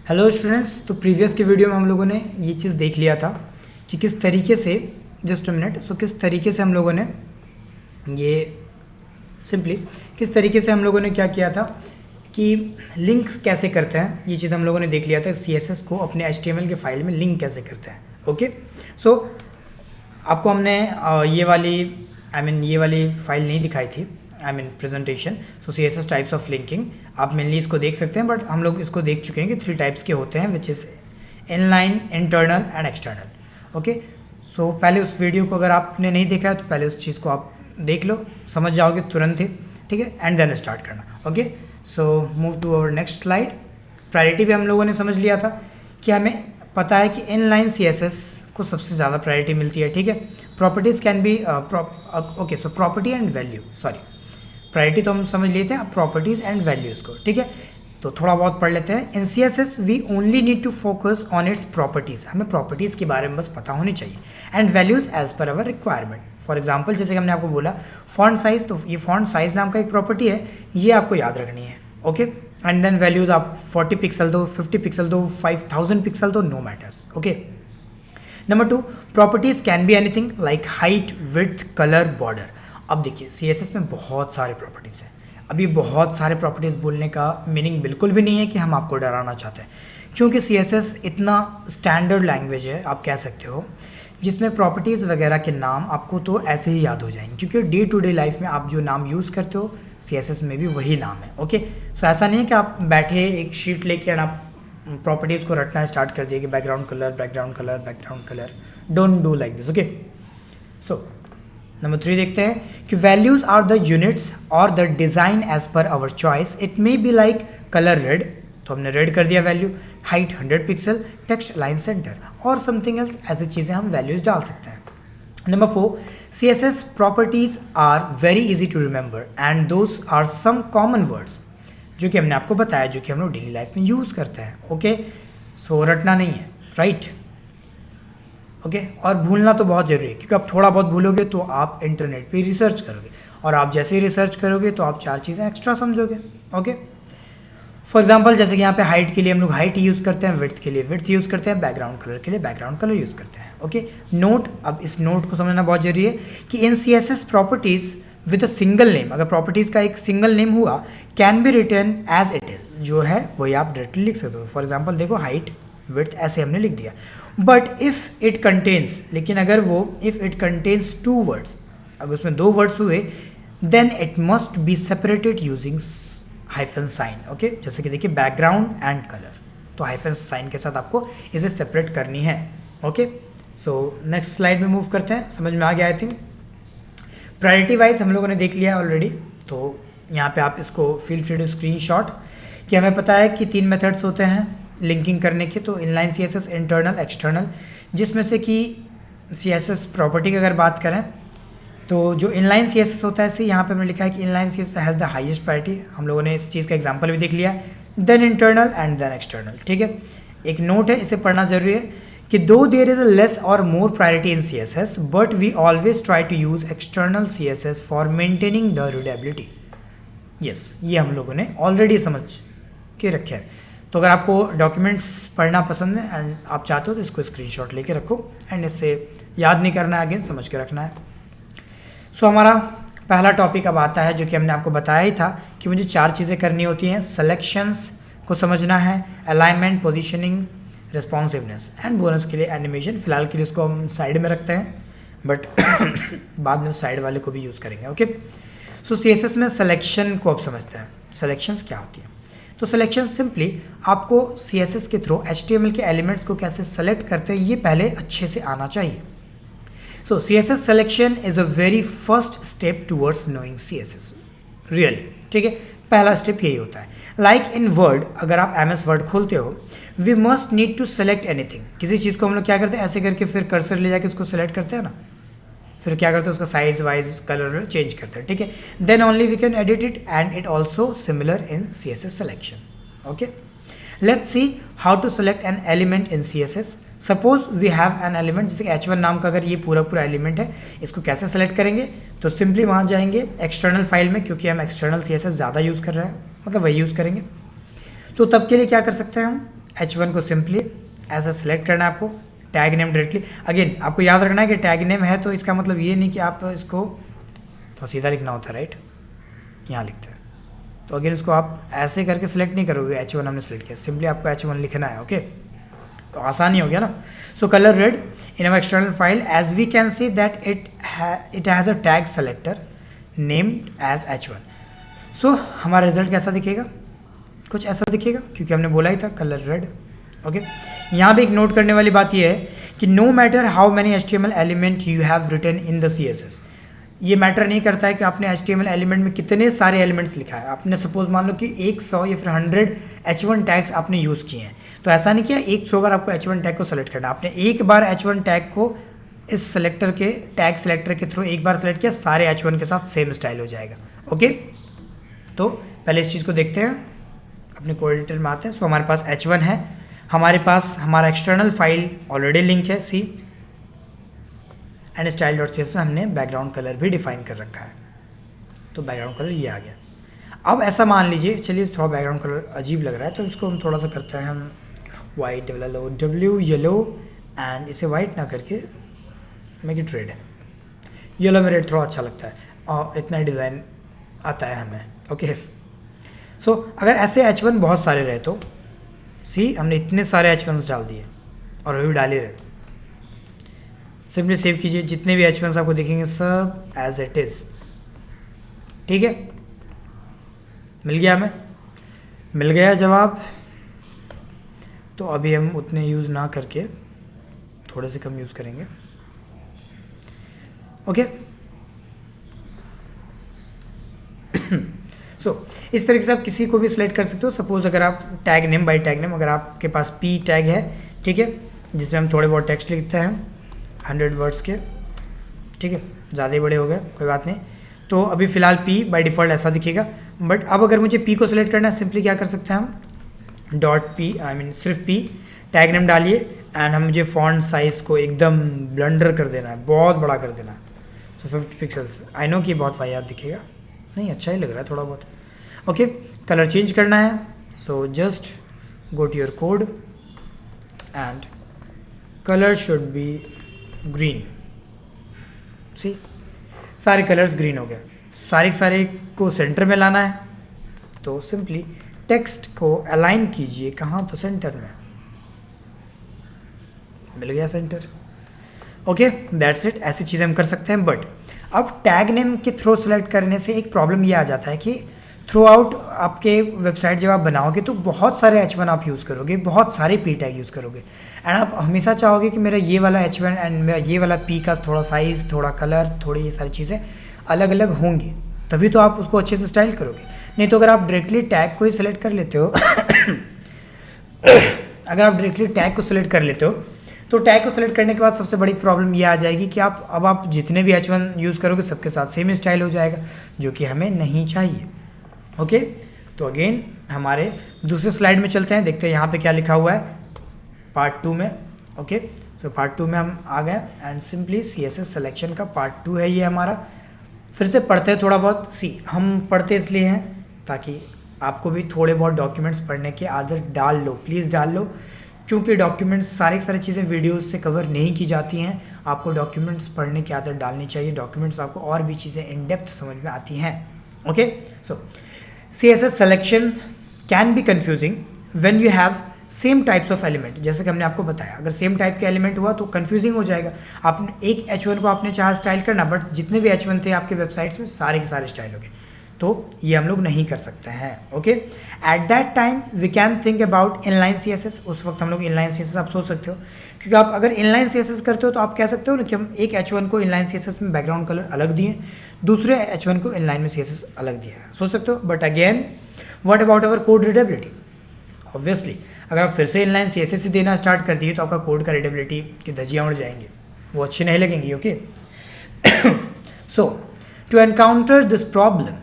Hello students, तो previous की video में हम लोगों ने ये चीज़ देख लिया था कि किस तरीके से जस्ट अ मिनट किस तरीके से हम लोगों ने ये सिंपली किस तरीके से हम लोगों ने क्या किया था कि लिंक्स कैसे करते हैं। ये चीज़ हम लोगों ने देख लिया था, CSS को अपने HTML के फाइल में लिंक कैसे करते हैं। ओके, सो आपको हमने ये वाली फाइल नहीं दिखाई थी, presentation. So CSS types of linking आप मेनली इसको देख सकते हैं, बट हम लोग इसको देख चुके हैं कि 3 टाइप्स के होते हैं, which is inline, internal and external. Okay, so पहले उस वीडियो को अगर आपने नहीं देखा है तो पहले उस चीज़ को आप देख लो, समझ जाओगे तुरंत ही, ठीक है, एंड देन स्टार्ट करना। Okay, so move to our next slide. Priority भी हम लोगों ने समझ लिया था कि हमें पता है कि इनलाइन CSS को सबसे ज़्यादा प्रायोरिटी मिलती है, ठीक है। Properties can B okay, so property and value, sorry, priority तो हम समझ लिए थे, अब प्रॉपर्टीज़ एंड वैल्यूज़ को, ठीक है। तो थोड़ा बहुत पढ़ लेते हैं। In CSS we only need to focus on its properties, हमें प्रॉपर्टीज़ के बारे में बस पता होनी चाहिए, and values as per our requirement. For example, जैसे कि हमने आपको बोला फॉन्ट साइज़, तो ये फॉन्ट साइज़ नाम का एक प्रॉपर्टी है, ये आपको याद रखनी है। ओके, एंड देन वैल्यूज़ आप 40 पिक्सल दो, 50 पिक्सल दो, 5000 पिक्सल दो, no matters. Okay, number 2, properties can be anything like height, width, colour, border. अब देखिए CSS में बहुत सारे प्रॉपर्टीज़ हैं। अभी बहुत सारे प्रॉपर्टीज़ बोलने का मीनिंग बिल्कुल भी नहीं है कि हम आपको डराना चाहते हैं, क्योंकि CSS इतना स्टैंडर्ड लैंग्वेज है, आप कह सकते हो, जिसमें प्रॉपर्टीज़ वगैरह के नाम आपको तो ऐसे ही याद हो जाएंगे, क्योंकि डे टू डे लाइफ में आप जो नाम यूज़ करते हो CSS में भी वही नाम है। ओके, सो ऐसा नहीं है कि आप बैठे एक शीट लेके और आप प्रॉपर्टीज़ को रटना स्टार्ट कर दिए कि background colour, background colour, background colour. Don't do like this. Okay, so number 3 देखते हैं कि वैल्यूज़ आर द यूनिट्स और the design as per our choice. It may be like colour red, तो हमने रेड कर दिया value, height 100 pixel, text line centre और something else, ऐसी चीज़ें हम वैल्यूज़ डाल सकते हैं। Number 4, CSS properties are very easy to remember and those are some common words, जो कि हमने आपको बताया, जो कि हम लोग डेली लाइफ में यूज़ करते हैं। ओके, सो रटना नहीं है, राइट। ओके, और भूलना तो बहुत ज़रूरी है, क्योंकि आप थोड़ा बहुत भूलोगे तो आप इंटरनेट पे रिसर्च करोगे, और आप जैसे ही रिसर्च करोगे तो आप 4 चीज़ें एक्स्ट्रा समझोगे। ओके, फॉर एग्जांपल, जैसे कि यहाँ पे हाइट के लिए हम लोग हाइट यूज़ करते हैं, विड्थ के लिए विड्थ यूज़ करते हैं, बैकग्राउंड कलर के लिए बैकग्राउंड कलर यूज़ करते हैं। ओके, नोट, अब इस नोट को समझना बहुत जरूरी है कि in CSS properties with a single name, अगर प्रॉपर्टीज़ का एक सिंगल नेम हुआ, can be written as it is, जो है वही आप डायरेक्टली लिख सकते हो। फॉर एग्जाम्पल देखो, हाइट, विड्थ ऐसे हमने लिख दिया, बट इफ़ इट कंटेन्स, लेकिन अगर वो इफ़ इट कंटेन्स 2 वर्ड्स, अगर उसमें 2 वर्ड्स हुए, then it must be separated using hyphen sign. Okay, जैसे कि देखिए बैकग्राउंड एंड कलर, तो हाइफन साइन के साथ आपको इसे सेपरेट करनी है। ओके, सो नेक्स्ट स्लाइड में मूव करते हैं। समझ में आ गया आई थिंक। प्रायोरिटी वाइज हम लोगों ने देख लिया ऑलरेडी, तो यहाँ पे आप इसको फील फ्री टू स्क्रीनशॉट, कि हमें पता है कि 3 मेथड्स होते हैं लिंकिंग करने के, तो इनलाइन CSS, इंटरनल, एक्सटर्नल, जिसमें से कि CSS प्रॉपर्टी की अगर बात करें तो जो इनलाइन CSS होता है, इसे यहाँ पे हमने लिखा है कि inline CSS has the highest priority. हम लोगों ने इस चीज़ का एग्जांपल भी देख लिया, then internal and then external. ठीक है, एक नोट है, इसे पढ़ना जरूरी है कि दो देयर इज अ लेस और more priority in CSS, but we always try to use external CSS for maintaining the readability. Yes, ये हम लोगों ने ऑलरेडी समझ के रखे है। तो अगर आपको डॉक्यूमेंट्स पढ़ना पसंद है एंड आप चाहते हो तो इसको स्क्रीनशॉट लेके रखो, एंड इससे याद नहीं करना है, अगेन समझ के रखना है। सो हमारा पहला टॉपिक अब आता है, जो कि हमने आपको बताया ही था कि मुझे 4 चीज़ें करनी होती हैं। सिलेक्शंस को समझना है, alignment, positioning, responsiveness and bonus के लिए एनिमेशन। फिलहाल के लिए उसको हम साइड में रखते हैं, बट बाद में उस साइड वाले को भी यूज़ करेंगे। ओके, सो CSS में सिलेक्शन को आप समझते हैं। सिलेक्शंस क्या होती है? तो सिलेक्शन सिंपली आपको CSS के थ्रू HTML के एलिमेंट्स को कैसे सेलेक्ट करते हैं, ये पहले अच्छे से आना चाहिए। सो CSS selection is a very first step towards knowing CSS really. ठीक है, पहला स्टेप यही होता है। लाइक इन वर्ड, अगर आप MS वर्ड खोलते हो, we must need to select anything. किसी चीज़ को हम लोग क्या करते हैं, ऐसे करके फिर कर्सर ले जाके उसको सेलेक्ट करते हैं ना, फिर क्या करते हैं, उसका साइज वाइज कलर चेंज करते हैं। ठीक है, then only we can edit it, and it also similar in CSS selection. Okay, let's see how to select an element in CSS। Suppose we have an element, जैसे H1 नाम का अगर ये पूरा एलिमेंट है, इसको कैसे सेलेक्ट करेंगे? तो सिंपली वहाँ जाएंगे एक्सटर्नल फाइल में, क्योंकि हम एक्सटर्नल CSS ज़्यादा यूज़ कर रहे हैं, मतलब वही यूज़ करेंगे। तो तब के लिए क्या कर सकते हैं हम, H1 को सिंपली ऐसा सेलेक्ट करना है आपको, टैग नेम डायरेक्टली। अगेन आपको याद रखना है कि टैग नेम है तो इसका मतलब ये नहीं कि आप इसको तो सीधा लिखना होता है, राइट, यहाँ लिखते हैं। तो अगेन इसको आप ऐसे करके सेलेक्ट नहीं करोगे, H1 हमने सेलेक्ट किया, सिंपली आपको H1 लिखना है। ओके, तो आसानी हो गया ना। So colour red in our external file, as we can see that it has a tag selector named as H1। So हमारा रिजल्ट कैसा दिखेगा, कुछ ऐसा दिखेगा, क्योंकि हमने बोला ही था कलर रेड। ओके, यहाँ पे एक नोट करने वाली बात यह है कि no matter how many HTML element you have written in the CSS, ये मैटर नहीं करता है कि आपने HTML एलिमेंट में कितने सारे एलिमेंट्स लिखा है। आपने सपोज मान लो कि 100 या फिर 100 H1 टैग्स आपने यूज़ किए हैं, तो ऐसा नहीं किया 100 बार आपको H1 टैग को सेलेक्ट करना, आपने एक बार H1 टैग को इस सेलेक्टर के टैग सेलेक्टर के थ्रू एक बार सेलेक्ट किया, सारे H1 के साथ सेम स्टाइल हो जाएगा। ओके, तो पहले इस चीज़ को देखते हैं, अपने कोड एडिटर में आते हैं। सो हमारे पास H1 है, हमारे पास हमारा एक्सटर्नल फाइल ऑलरेडी लिंक है सी एंड style.cs में हमने बैकग्राउंड कलर भी डिफाइन कर रखा है, तो बैकग्राउंड कलर ये आ गया। अब ऐसा मान लीजिए, चलिए थोड़ा बैकग्राउंड कलर अजीब लग रहा है तो इसको हम थोड़ा सा करते हैं, हम वाइट W येलो एंड इसे वाइट ना करके मेक इट रेड, येलो में रेड थोड़ा अच्छा लगता है और इतना डिज़ाइन आता है हमें। ओके, सो अगर ऐसे H1 बहुत सारे रहे तो सी हमने इतने सारे H1s डाल दिए और अभी डाल ही रहे, सिंपली सेव कीजिए, जितने भी H1s आपको दिखेंगे सब एज इट इज़। ठीक है, मिल गया हमें, मिल गया जवाब। तो अभी हम उतने यूज़ ना करके थोड़े से कम यूज़ करेंगे। ओके, सो इस तरीके से आप किसी को भी सिलेक्ट कर सकते हो। सपोज अगर आप tag name by tag name, अगर आपके पास P टैग है, ठीक है, जिसमें हम थोड़े बहुत टेक्स्ट लिखते हैं 100 वर्ड्स के, ठीक है, ज़्यादा ही बड़े हो गए कोई बात नहीं। तो अभी फ़िलहाल P बाय डिफ़ॉल्ट ऐसा दिखेगा, बट अब अगर मुझे P को सिलेक्ट करना है, सिंपली क्या कर सकते हैं हम, .p आई मीन सिर्फ P टैग नेम डालिए एंड हम मुझे फॉन्ट साइज़ को एकदम ब्लंडर कर देना है, बहुत बड़ा कर देना है। सो 50 पिक्सल्स, आई नो कि बहुत वाहियात दिखेगा, नहीं अच्छा ही लग रहा है थोड़ा बहुत। ओके, कलर चेंज करना है, so just go to your code and colour should be green. See सारे कलर्स ग्रीन हो गए, सारे को सेंटर में लाना है, तो सिंपली टेक्स्ट को अलाइन कीजिए, कहाँ, तो सेंटर में, मिल गया सेंटर। ओके, दैट्स इट, ऐसी चीज़ें हम कर सकते हैं। बट अब टैग नेम के थ्रू सेलेक्ट करने से एक प्रॉब्लम ये आ जाता है कि थ्रू आउट आपके वेबसाइट जब आप बनाओगे तो बहुत सारे H1 आप यूज़ करोगे, बहुत सारे P टैग यूज़ करोगे एंड आप हमेशा चाहोगे कि मेरा ये वाला H1 एंड मेरा ये वाला P का थोड़ा साइज़, थोड़ा कलर, थोड़ी ये सारी चीज़ें अलग अलग होंगी, तभी तो आप उसको अच्छे से स्टाइल करोगे। नहीं तो अगर आप डायरेक्टली टैग को ही सिलेक्ट कर लेते हो अगर आप डायरेक्टली टैग को सिलेक्ट कर लेते हो तो टैग को सिलेक्ट करने के बाद सबसे बड़ी प्रॉब्लम ये आ जाएगी कि आप जितने भी H1 यूज़ करोगे सबके साथ सेम स्टाइल हो जाएगा, जो कि हमें नहीं चाहिए। ओके, तो अगेन हमारे दूसरे स्लाइड में चलते हैं, देखते हैं यहाँ पे क्या लिखा हुआ है पार्ट 2 में। ओके, सो पार्ट 2 में हम आ गए एंड सिंपली CSS सिलेक्शन का पार्ट 2 है ये हमारा। फिर से पढ़ते हैं थोड़ा बहुत। हम पढ़ते इसलिए हैं ताकि आपको भी थोड़े बहुत डॉक्यूमेंट्स पढ़ने की आदत डाल लो, प्लीज़ डाल लो, क्योंकि डॉक्यूमेंट्स सारी चीज़ें वीडियोस से कवर नहीं की जाती हैं। आपको डॉक्यूमेंट्स पढ़ने की आदत डालनी चाहिए, डॉक्यूमेंट्स आपको और भी चीज़ें इन डेप्थ समझ में आती हैं। Okay, so CSS selection can be confusing when you have same types of element. जैसे कि हमने आपको बताया, अगर सेम टाइप के एलिमेंट हुआ तो कंफ्यूजिंग हो जाएगा। आपने एक H1 को आपने चाहा स्टाइल करना, बट जितने भी H1 थे आपके वेबसाइट्स में सारे के सारे स्टाइल हो गए, तो ये हम लोग नहीं कर सकते हैं। Okay, at that time we can think about inline CSS। उस वक्त हम लोग इनलाइन CSS आप सोच सकते हो, क्योंकि आप अगर इनलाइन CSS करते हो तो आप कह सकते हो ना कि हम एक H1 को इनलाइन CSS में बैकग्राउंड कलर अलग दिए, दूसरे H1 को इनलाइन में CSS अलग दिया, सोच सकते हो। But again what about our code readability? Obviously अगर आप फिर से इनलाइन CSS ही देना स्टार्ट कर दिए तो आपका कोड का रीडेबिलिटी की धज्जियाँ उड़ जाएंगी, वो अच्छी नहीं लगेंगी। Okay, so to encounter this problem,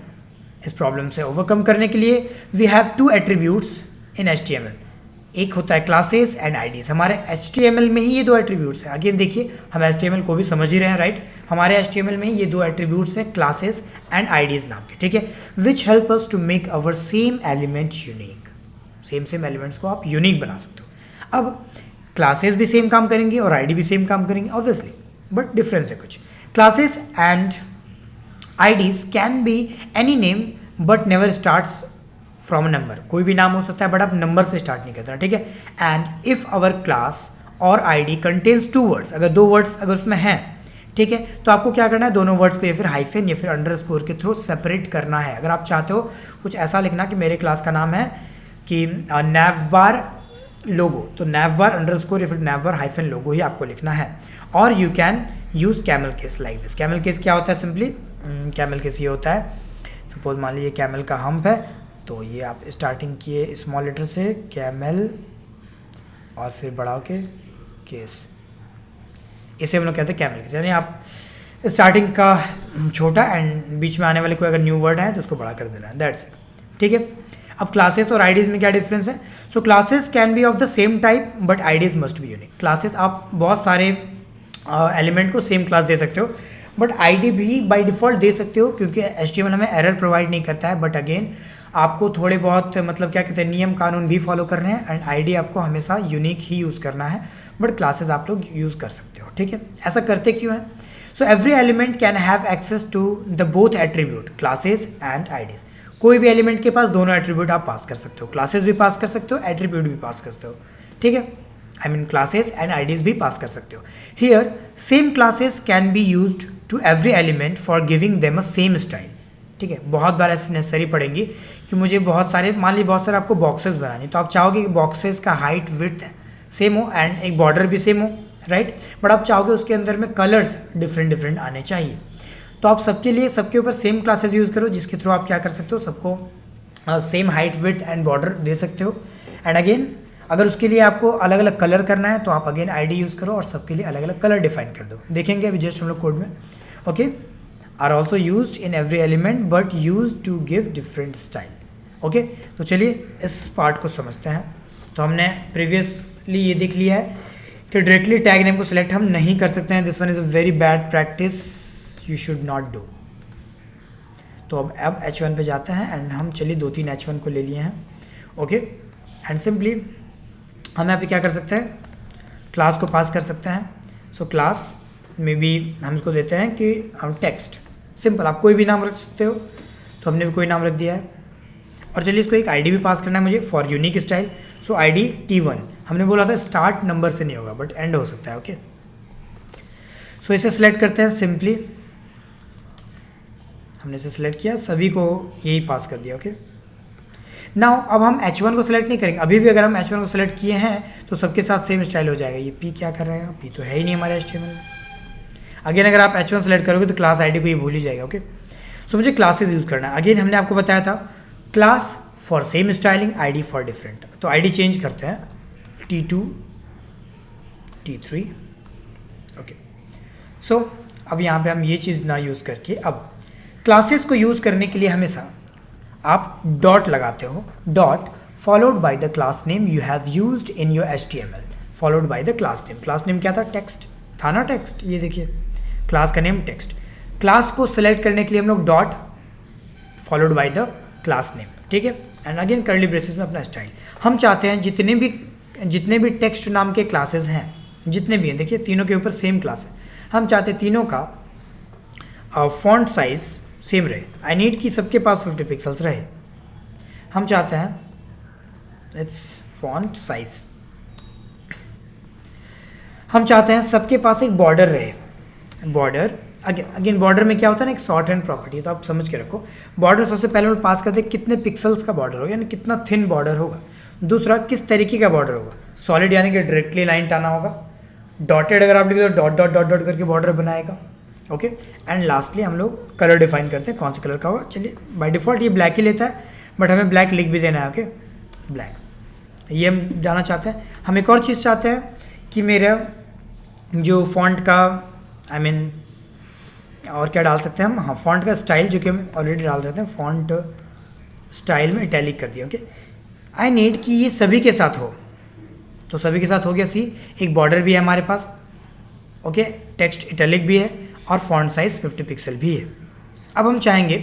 इस प्रॉब्लम से ओवरकम करने के लिए we have 2 attributes in HTML। एक होता है क्लासेस एंड आईडीज। हमारे HTML में ही ये 2 एट्रीब्यूट्स हैं। अगेन देखिए, हम HTML को भी समझ ही रहे हैं, राइट। हमारे HTML में ये 2 एट्रीब्यूट्स हैं, क्लासेस एंड आईडीज नाम के, ठीक है, which help us to make our same element unique. Same elements को आप यूनिक बना सकते हो। अब क्लासेस भी सेम काम करेंगे और आईडी भी सेम काम करेंगे ऑब्वियसली, बट डिफरेंस है कुछ। Classes and IDs can be any name but never starts from a number. कोई भी नाम हो सकता है बट आप नंबर से स्टार्ट नहीं करते, ठीक है। एंड इफ आवर क्लास और आईडी कंटेन्स 2 वर्ड्स, अगर 2 वर्ड्स अगर उसमें हैं, ठीक है, तो आपको क्या करना है, दोनों वर्ड्स को या फिर हाइफन या फिर अंडरस्कोर के थ्रू सेपरेट करना है। अगर आप चाहते हो कुछ ऐसा लिखना कि मेरे क्लास का नाम है कि नैवबार लोगो, तो नैवबार अंडरस्कोर या फिर नैवबार हाइफन लोगो ही आपको लिखना है। और you can use camel case like this. Camel case क्या होता है, सिंपली कैमल केस ये होता है, सपोज मान लीजिए कैमल का हम्प है, तो ये आप स्टार्टिंग किए स्मॉल लेटर से कैमल और फिर बढ़ाओ के केस, इसे हम लोग कहते हैं कैमल केस। यानी आप स्टार्टिंग का छोटा एंड बीच में आने वाले कोई अगर न्यू वर्ड है तो उसको बड़ा कर देना है, दैट्स इट, ठीक है। अब क्लासेस और आईडीज में क्या डिफरेंस है? So classes can be of the same type but IDs must be unique. Classes आप बहुत सारे एलिमेंट को सेम क्लास दे सकते हो, बट आईडी भी बाय डिफ़ॉल्ट दे सकते हो क्योंकि HTML हमें एरर प्रोवाइड नहीं करता है। बट अगेन आपको थोड़े बहुत मतलब क्या कहते हैं नियम कानून भी फॉलो करने हैं, एंड आईडी आपको हमेशा यूनिक ही यूज़ करना है, बट क्लासेस आप लोग यूज़ कर सकते हो, ठीक है। ऐसा करते क्यों है? So every element can have access to the both attribute classes and IDs. कोई भी एलिमेंट के पास दोनों एट्रीब्यूट आप पास कर सकते हो, क्लासेस भी पास कर सकते हो, एट्रीब्यूट भी पास कर सकते हो, ठीक है। I mean classes and IDs भी पास कर सकते हो। Here same classes can be used to every element for giving them a same style, ठीक है। बहुत बार ऐसी नेसेसरी पड़ेगी कि मुझे बहुत सारे, मान लीजिए बहुत सारे आपको बॉक्सेस बनाने, तो आप चाहोगे कि बॉक्सेस का हाइट विड्थ सेम हो एंड एक बॉर्डर भी सेम हो, राइट, बट आप चाहोगे उसके अंदर में कलर्स डिफरेंट आने चाहिए। तो आप सबके लिए सबके ऊपर सेम क्लासेस यूज़ करो, जिसके थ्रू आप क्या कर सकते हो, सबको same height width and border दे सकते हो। एंड अगेन अगर उसके लिए आपको अलग अलग कलर करना है तो आप अगेन आईडी यूज़ करो और सबके लिए अलग अलग कलर डिफाइन कर दो। देखेंगे अभी जस्ट हम लोग कोड में, okay. Are also use in every element but use to give different style, okay. तो चलिए इस पार्ट को समझते हैं। तो हमने प्रीवियसली ये देख लिया है कि डायरेक्टली टैग नेम को सिलेक्ट हम नहीं कर सकते हैं। This one is a very bad practice, you should not do. तो अब H1 पे जाते हैं एंड हम चलिए 2-3 H1 को ले लिए हैं, ओके। एंड सिंपली हम यहाँ पे क्या कर सकते हैं, क्लास को पास कर सकते हैं। सो क्लास में भी हम इसको देते हैं कि हम टेक्स्ट, सिंपल, आप कोई भी नाम रख सकते हो, तो हमने भी कोई नाम रख दिया है। और चलिए इसको एक आईडी भी पास करना है मुझे for unique style. So ID T1, हमने बोला था स्टार्ट नंबर से नहीं होगा बट एंड हो सकता है, ओके। सो इसे सिलेक्ट करते हैं, सिंपली हमने इसे सिलेक्ट किया, सभी को यही पास कर दिया, ओके। नाउ अब हम H1 को सिलेक्ट नहीं करेंगे, अभी भी अगर हम H1 को सिलेक्ट किए हैं तो सबके साथ सेम स्टाइल हो जाएगा। ये P क्या कर रहा है, P तो है ही नहीं हमारे HTML में। अगेन अगर आप H1 सेलेक्ट करोगे तो क्लास आईडी को ये भूल ही जाएगा, ओके। सो मुझे क्लासेस यूज़ करना है। अगेन हमने आपको बताया था class for same styling, ID for different. तो आईडी चेंज करते हैं, T2 T3, ओके। सो अब यहाँ पे हम ये चीज़ ना यूज़ करके अब क्लासेस को यूज़ करने के लिए हमेशा आप डॉट लगाते हो, dot followed by the class name you have used in your HTML, followed by the class name. Class name क्या था, टेक्स्ट था ना, टेक्स्ट, ये देखिए क्लास का नेम टेक्स्ट। क्लास को सिलेक्ट करने के लिए हम लोग dot followed by the class name, ठीक है। एंड अगेन कर्ली ब्रेसेस में अपना स्टाइल। हम चाहते हैं जितने भी टेक्स्ट नाम के क्लासेस हैं, जितने भी हैं, देखिए तीनों के ऊपर सेम क्लास है, हम चाहते हैं तीनों का फॉन्ट साइज सेम रहे। आई नीड कि सबके पास 50 पिक्सल्स रहे। हम चाहते हैं इट्स फॉन्ट साइज, हम चाहते हैं सबके पास एक बॉर्डर रहे। बॉर्डर अगेन बॉर्डर में क्या होता है ना, एक शॉर्ट हैंड प्रॉपर्टी है, तो आप समझ के रखो। बॉर्डर सबसे पहले हम पास करते हैं कितने पिक्सल्स का बॉर्डर होगा, यानी कितना थिन बॉर्डर होगा। दूसरा किस तरीके का बॉर्डर होगा, सॉलिड यानी कि डायरेक्टली लाइन टाना होगा, डॉटेड अगर आप लिखे तो डॉट डॉट डॉट डॉट करके बॉर्डर बनाएगा, ओके। एंड लास्टली हम लोग कलर डिफाइन करते हैं, कौन सा कलर का होगा। चलिए बाय डिफ़ॉल्ट ये ब्लैक ही लेता है, बट हमें ब्लैक लिख भी देना है, ओके, ब्लैक, ये हम जाना चाहते हैं। हम एक और चीज़ चाहते हैं कि मेरा जो फॉन्ट का आई मीन और क्या डाल सकते हैं हम, हाँ फॉन्ट का स्टाइल जो कि हम ऑलरेडी डाल रहे थे, फॉन्ट स्टाइल में इटैलिक कर दिया, ओके। आई नीड कि ये सभी के साथ हो, तो सभी के साथ हो गया सी। एक बॉर्डर भी है हमारे पास, ओके, टेक्स्ट इटैलिक भी है और फॉन्ट साइज 50 पिक्सल भी है। अब हम चाहेंगे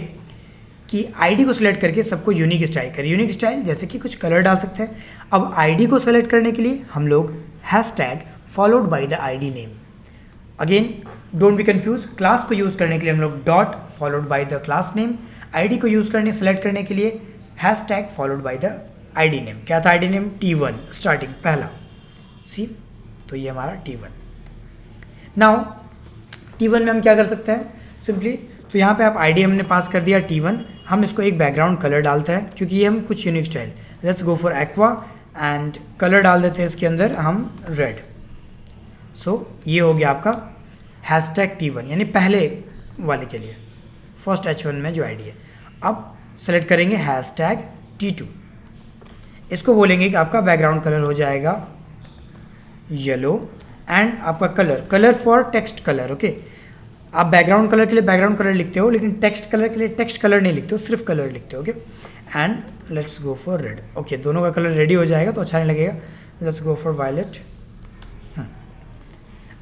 कि आईडी को सिलेक्ट करके सबको यूनिक स्टाइल करें। यूनिक स्टाइल जैसे कि कुछ कलर डाल सकते हैं। अब आईडी को सेलेक्ट करने के लिए हम लोग hashtag followed by the ID name. Again don't be confuse, class को यूज़ करने के लिए हम लोग dot followed by the class name, ID को यूज़ करने सेलेक्ट करने के लिए hashtag followed by the ID name. क्या था आईडी नेम? T1 स्टार्टिंग पहला सी, तो ये हमारा T1। नाउ T1 में हम क्या कर सकते हैं सिंपली, तो यहाँ पे आप आईडी हमने पास कर दिया T1, हम इसको एक बैकग्राउंड कलर डालते हैं क्योंकि ये हम कुछ unique style, let's go for aqua and colour डाल देते हैं इसके अंदर हम रेड। सो ये हो गया आपका हैशटैग T1 यानी पहले वाले के लिए फर्स्ट H1 में जो आईडी है। अब सेलेक्ट करेंगे हैशटैग T2, इसको बोलेंगे कि आपका बैकग्राउंड कलर हो जाएगा येलो एंड आपका colour for text colour. Okay, आप बैकग्राउंड कलर के लिए बैकग्राउंड कलर लिखते हो लेकिन टेक्स्ट कलर के लिए टेक्स्ट कलर नहीं लिखते हो, सिर्फ कलर लिखते हो। Okay, and let's go for red. Okay, दोनों का कलर रेडी हो जाएगा तो अच्छा नहीं लगेगा, let's go for violet.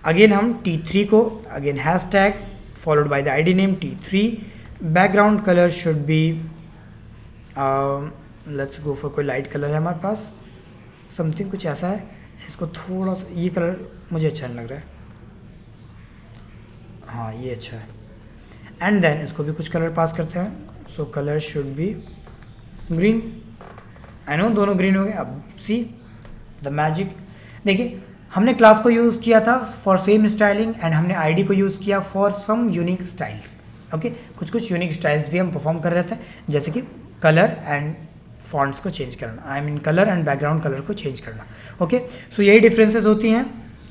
Again हम T3 को again hashtag followed by the ID name T3, background colour should be let's go for कोई लाइट कलर है हमारे पास, समथिंग कुछ ऐसा है, इसको थोड़ा सा ये कलर मुझे अच्छा नहीं लग रहा है, हाँ ये अच्छा है। एंड देन इसको भी कुछ कलर पास करते हैं, so colour should be green. I know दोनों ग्रीन हो गए। अब सी द मैजिक, देखिए हमने क्लास को यूज़ किया था फॉर सेम स्टाइलिंग एंड हमने आईडी को यूज़ किया for some unique styles. Okay, कुछ यूनिक स्टाइल्स भी हम परफॉर्म कर रहे थे, जैसे कि कलर एंड फॉन्ट्स को चेंज करना, I mean colour and background colour को चेंज करना। ओके, सो यही डिफरेंसेस होती हैं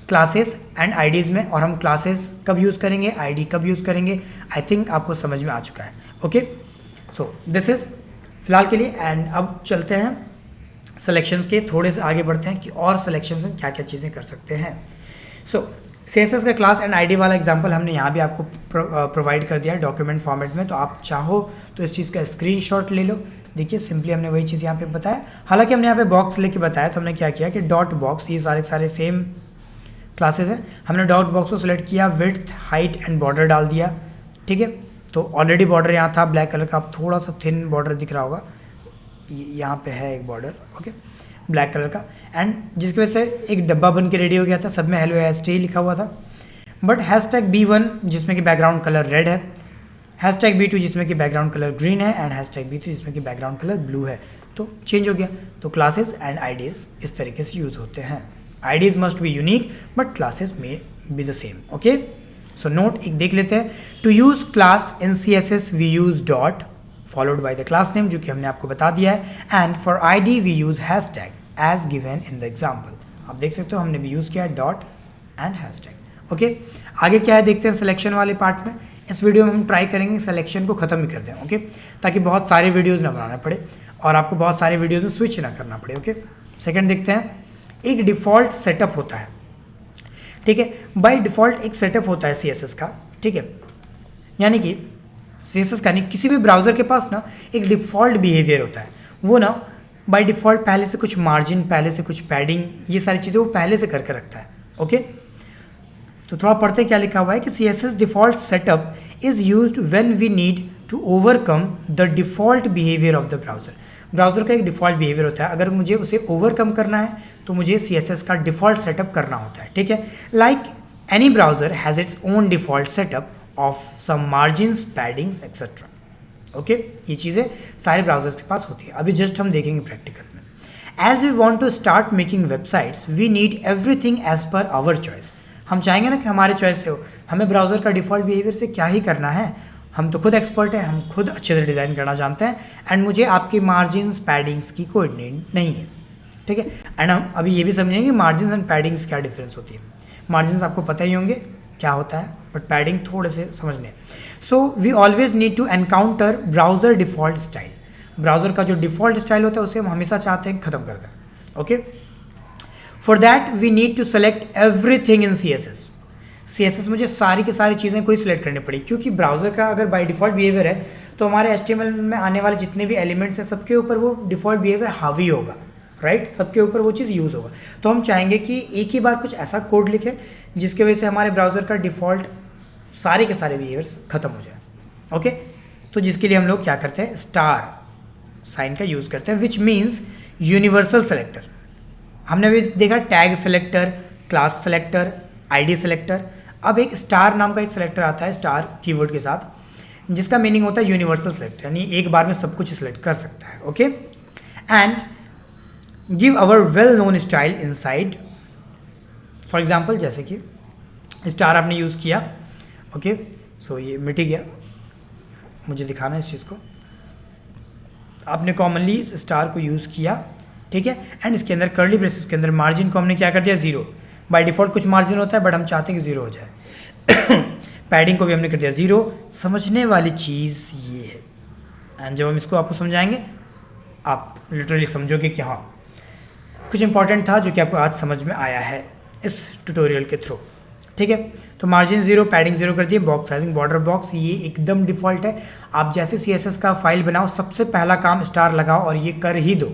क्लासेस एंड आईडीज़ में, और हम क्लासेस कब यूज़ करेंगे, आईडी कब यूज़ करेंगे, आई थिंक आपको समझ में आ चुका है। ओके, सो दिस इज़ फिलहाल के लिए, एंड अब चलते हैं सिलेक्शंस के, थोड़े से आगे बढ़ते हैं कि और सिलेक्शंस में क्या क्या चीज़ें कर सकते हैं। सो CSS का क्लास एंड आईडी वाला एग्जांपल हमने यहाँ भी आपको प्रोवाइड कर दिया है डॉक्यूमेंट फॉर्मेट में, तो आप चाहो तो इस चीज़ का स्क्रीनशॉट ले लो। देखिए सिंपली हमने वही चीज़ यहाँ पे बताया, हालांकि हमने यहाँ पे बॉक्स लेके बताया, तो हमने क्या किया कि डॉट बॉक्स, ये सारे सेम क्लासेस हैं, हमने डॉट बॉक्स को सिलेक्ट किया, विड्थ हाइट एंड बॉर्डर डाल दिया। ठीक है, तो ऑलरेडी बॉर्डर यहाँ था ब्लैक कलर का, अब थोड़ा सा थिन बॉर्डर दिख रहा होगा, यहाँ पे है एक बॉर्डर ओके ब्लैक कलर का, एंड जिसकी वजह से एक डब्बा बन के रेडी हो गया था, सब में हेलो ST लिखा हुआ था। बट हैशटैग B1 जिसमें कि बैकग्राउंड कलर रेड है, हैशटैग B2 जिसमें कि बैकग्राउंड कलर ग्रीन है, एंड हैशटैग B3 जिसमें कि बैकग्राउंड कलर ब्लू है, तो चेंज हो गया। तो क्लासेस एंड आईडीज इस तरीके से यूज़ होते हैं। IDs must be unique but classes may be the same. Okay, so note एक देख लेते हैं। To use class in CSS we use dot followed by the class name, जो कि हमने आपको बता दिया है, and for ID we use hashtag as given in the example. आप देख सकते हो हमने भी यूज़ किया है डॉट एंड हैशटैग। ओके, आगे क्या है देखते हैं सिलेक्शन वाले पार्ट में। इस वीडियो में हम ट्राई करेंगे सिलेक्शन को ख़त्म ही कर दें। ओके, ताकि बहुत सारे वीडियोज़ ना बनाना पड़े और आपको बहुत सारे वीडियोज़ में स्विच ना करना पड़े। ओके, सेकेंड देखते हैं, एक डिफ़ॉल्ट सेटअप होता है। ठीक है, बाय डिफ़ॉल्ट एक सेटअप होता है CSS का। ठीक है, यानी कि CSS का नहीं, किसी भी ब्राउज़र के पास ना एक डिफ़ॉल्ट बिहेवियर होता है, वो ना बाय डिफ़ॉल्ट पहले से कुछ मार्जिन, पहले से कुछ पैडिंग, ये सारी चीज़ें वो पहले से करके रखता है। ओके, तो थोड़ा पढ़ते क्या लिखा हुआ है कि CSS default setup is used when we need to overcome the default behaviour of the browser. Browser का एक डिफ़ॉल्ट बिहेवियर होता है, अगर मुझे उसे ओवरकम करना है तो मुझे CSS का डिफ़ॉल्ट सेटअप करना होता है। ठीक है, like any browser has its own default setup of some margins, paddings et cetera. Okay, ये चीज़ें सारे ब्राउज़र्स के पास होती है। अभी जस्ट हम देखेंगे प्रैक्टिकल में। As we want to start making websites we need everything as per our choice. हम चाहेंगे ना कि हमारे चॉइस से हो, हमें ब्राउज़र का डिफ़ॉल्ट बिहेवियर से क्या ही करना है, हम तो खुद एक्सपर्ट हैं, हम खुद अच्छे से डिज़ाइन करना जानते हैं, एंड मुझे आपकी मार्जिन्स पैडिंग्स की कोई नीड नहीं है। ठीक है, एंड हम अभी ये भी समझेंगे मार्जिन्स एंड पैडिंग्स क्या डिफरेंस होती है। मार्जिन्स आपको पता ही होंगे क्या होता है, बट पैडिंग थोड़े से समझने। So we always need to encounter browser default style. Browser का जो डिफ़ॉल्ट स्टाइल होता है उसे हम हमेशा चाहते हैं ख़त्म कर दें। Okay, for that we need to select everything in CSS मुझे सारी की सारी चीज़ें कोई सिलेक्ट करनी पड़ी, क्योंकि ब्राउज़र का अगर बाय डिफ़ॉल्ट बिहेवियर है तो हमारे HTML में आने वाले जितने भी एलिमेंट्स हैं सबके ऊपर वो डिफ़ॉल्ट बिहेवियर हावी होगा, राइट, सबके ऊपर वो चीज़ यूज़ होगा। तो हम चाहेंगे कि एक ही बार कुछ ऐसा कोड लिखें जिसके वजह से हमारे ब्राउज़र का डिफ़ॉल्ट सारे के सारे बिहेवियर्स ख़त्म हो जाए। ओके, तो जिसके लिए हम लोग क्या करते हैं, स्टार साइन का यूज़ करते हैं, विच मीन्स यूनिवर्सल सेलेक्टर। हमने अभी देखा tag selector, class selector, ID selector. अब एक स्टार नाम का एक सेलेक्टर आता है स्टार कीवर्ड के साथ, जिसका मीनिंग होता है यूनिवर्सल सेलेक्टर, यानी एक बार में सब कुछ सेलेक्ट कर सकता है। Okay, and give our well known style inside. For example जैसे कि स्टार आपने यूज़ किया, ओके, सो ये मिट गया, मुझे दिखाना है इस चीज़ को। आपने कॉमनली इस स्टार को यूज़ किया, ठीक है, एंड इसके अंदर कर्ली ब्रेसेस के अंदर मार्जिन को हमने क्या कर दिया, 0। बाय डिफ़ॉल्ट कुछ मार्जिन होता है, बट हम चाहते हैं कि 0 हो जाए। पैडिंग को भी हमने कर दिया 0। समझने वाली चीज़ ये है, एंड जब हम इसको आपको समझाएंगे आप लिटरली समझोगे कि हाँ कुछ इंपॉर्टेंट था जो कि आपको आज समझ में आया है इस ट्यूटोरियल के थ्रू, ठीक है। तो मार्जिन 0, पैडिंग 0 कर दिए, बॉक्स साइजिंग, बॉर्डर बॉक्स, ये एकदम डिफ़ॉल्ट है। आप जैसे CSS का फाइल बनाओ सबसे पहला काम स्टार लगाओ और ये कर ही दो,